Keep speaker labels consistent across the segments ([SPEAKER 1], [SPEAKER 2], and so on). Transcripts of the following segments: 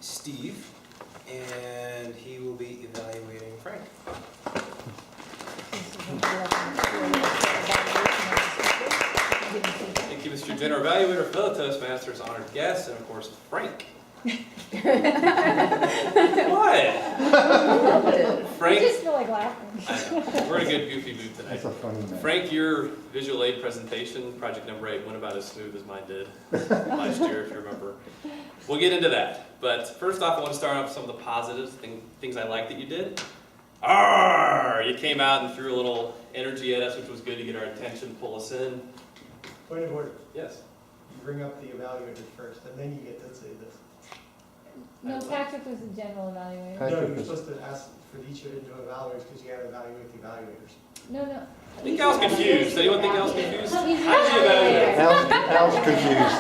[SPEAKER 1] Steve, and he will be evaluating Frank. Thank you, Mr. General Evaluator, fellow Toastmasters, honored guests, and of course, Frank. What? Frank?
[SPEAKER 2] I just feel like laughing.
[SPEAKER 1] I know. We're in a good goofy mood tonight.
[SPEAKER 3] That's a funny man.
[SPEAKER 1] Frank, your visual aid presentation, project number 8, went about as smooth as mine did last year, if you remember. We'll get into that. But first off, I want to start off with some of the positives, things I like that you did. Arr! You came out and threw a little energy at us, which was good to get our attention, pull us in.
[SPEAKER 4] Point of order.
[SPEAKER 1] Yes.
[SPEAKER 4] You bring up the evaluators first, and then you get to say this.
[SPEAKER 2] No, Patrick was the general evaluator.
[SPEAKER 4] No,
[SPEAKER 3] Patrick
[SPEAKER 4] you're
[SPEAKER 3] is-
[SPEAKER 4] supposed to ask for each individual evaluators because you got to evaluate the evaluators.
[SPEAKER 2] No, no.
[SPEAKER 1] I think I was confused. Does anyone think I was confused?
[SPEAKER 2] He's
[SPEAKER 1] How
[SPEAKER 2] the
[SPEAKER 1] did you evaluate?
[SPEAKER 2] evaluator.
[SPEAKER 3] Al's confused.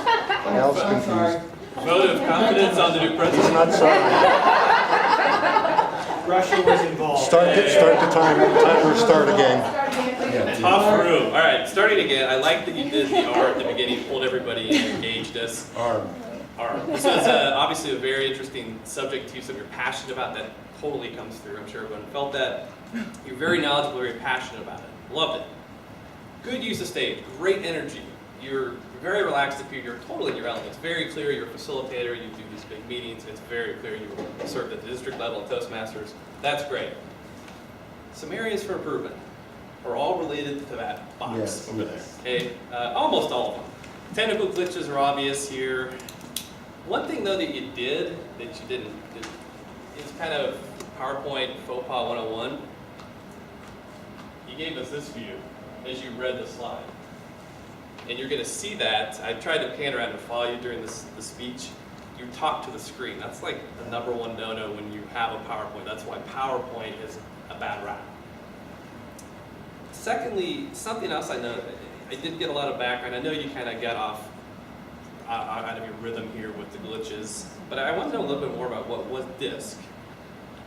[SPEAKER 3] Al's
[SPEAKER 4] I'm sorry.
[SPEAKER 3] confused.
[SPEAKER 1] Vote of confidence on the new
[SPEAKER 3] He's
[SPEAKER 1] president.
[SPEAKER 3] not sorry.
[SPEAKER 4] Russia was involved.
[SPEAKER 3] Start the timer start again. Yeah.
[SPEAKER 1] Tough room. All right, starting again. I like that you did the R at the beginning, pulled everybody in, engaged us.
[SPEAKER 3] Arm.
[SPEAKER 1] R. This was obviously a very interesting subject to you, something you're passionate about. That totally comes through. I'm sure everyone felt that. You're very knowledgeable, very passionate about it. Loved it. Good use of stage, great energy. You're very relaxed up here. You're totally in your element. It's very clear you're a facilitator. You do these big meetings. It's very clear you served at the district level at Toastmasters. That's great. Some areas for improvement are all related to that box
[SPEAKER 3] Yes,
[SPEAKER 1] over
[SPEAKER 3] yes.
[SPEAKER 1] there. Okay, almost all of them. Technical glitches are obvious here. One thing though that you did that you didn't, it's kind of PowerPoint faux pas 101. You gave us this view as you read the slide. And you're going to see that. I tried to pan around and follow you during the speech. You talk to the screen. That's like the #1 no-no when you have a PowerPoint. That's why PowerPoint is a bad rap. Secondly, something else I know, I did get a lot of background. I know you kind of got off out of your rhythm here with the glitches, but I want to know a little bit more about what was DISC.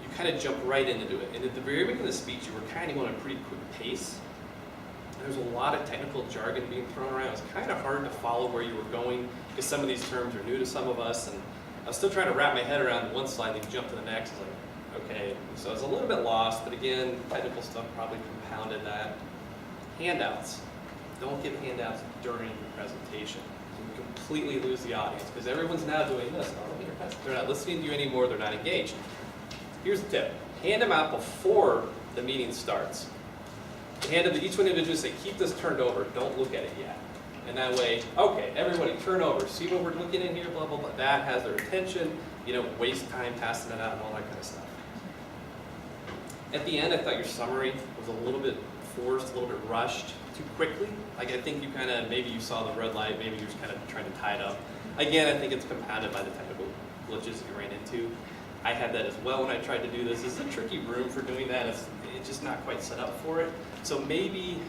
[SPEAKER 1] You kind of jumped right into it. And at the very beginning of the speech, you were kind of going at a pretty quick pace. There's a lot of technical jargon being thrown around. It was kind of hard to follow where you were going because some of these terms are new to some of us, and I was still trying to wrap my head around one slide and then jump to the next. I was like, okay. So I was a little bit lost, but again, technical stuff probably compounded that. Handouts. Don't give handouts during your presentation. You completely lose the audience because everyone's now doing this. They're not listening to you anymore. They're not engaged. Here's the tip. Hand them out before the meeting starts. Hand them to each one individually, say, keep this turned over, don't look at it yet. And that way, okay, everybody turn over, see what we're looking in here, blah, blah, blah. That has their attention, you don't waste time passing it out and all that kind of stuff. At the end, I thought your summary was a little bit forced, a little bit rushed, too quickly. Like I think you kind of, maybe you saw the red light, maybe you're just kind of trying to tie it up. Again, I think it's compounded by the technical glitches that you ran into. I had that as well when I tried to do this. It's a tricky room for doing that. It's just not quite set up for it. So maybe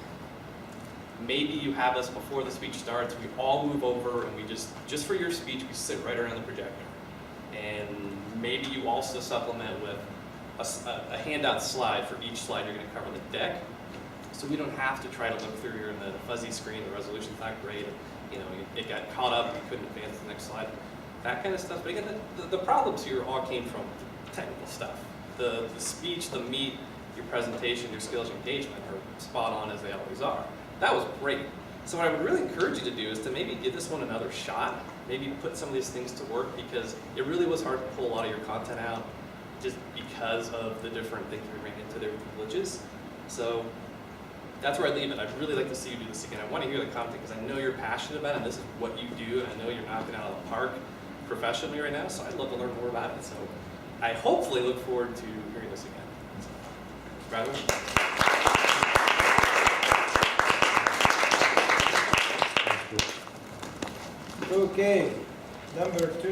[SPEAKER 1] you have us before the speech starts, we all move over and we just for your speech, we sit right around the projector. And maybe you also supplement with a handout slide for each slide you're going to cover the deck. So we don't have to try to look through here in the fuzzy screen, the resolution's not great, you know, it got caught up, you couldn't advance to the next slide. That kind of stuff. But again, the problems here all came from the technical stuff. The speech, the meat, your presentation, your skills, your engagement are spot on as they always are. That was great. So what I would really encourage you to do is to maybe give this one another shot, maybe put some of these things to work because it really was hard to pull a lot of your content out just because of the different things we ran into there with the glitches. So that's where I leave it. I'd really like to see you do this again. I want to hear the content because I know you're passionate about it and this is what you do and I know you're knocking it out of the park professionally right now, so I'd love to learn more about it. So I hopefully look forward to hearing this again. Congratulations.
[SPEAKER 4] Okay, number 2.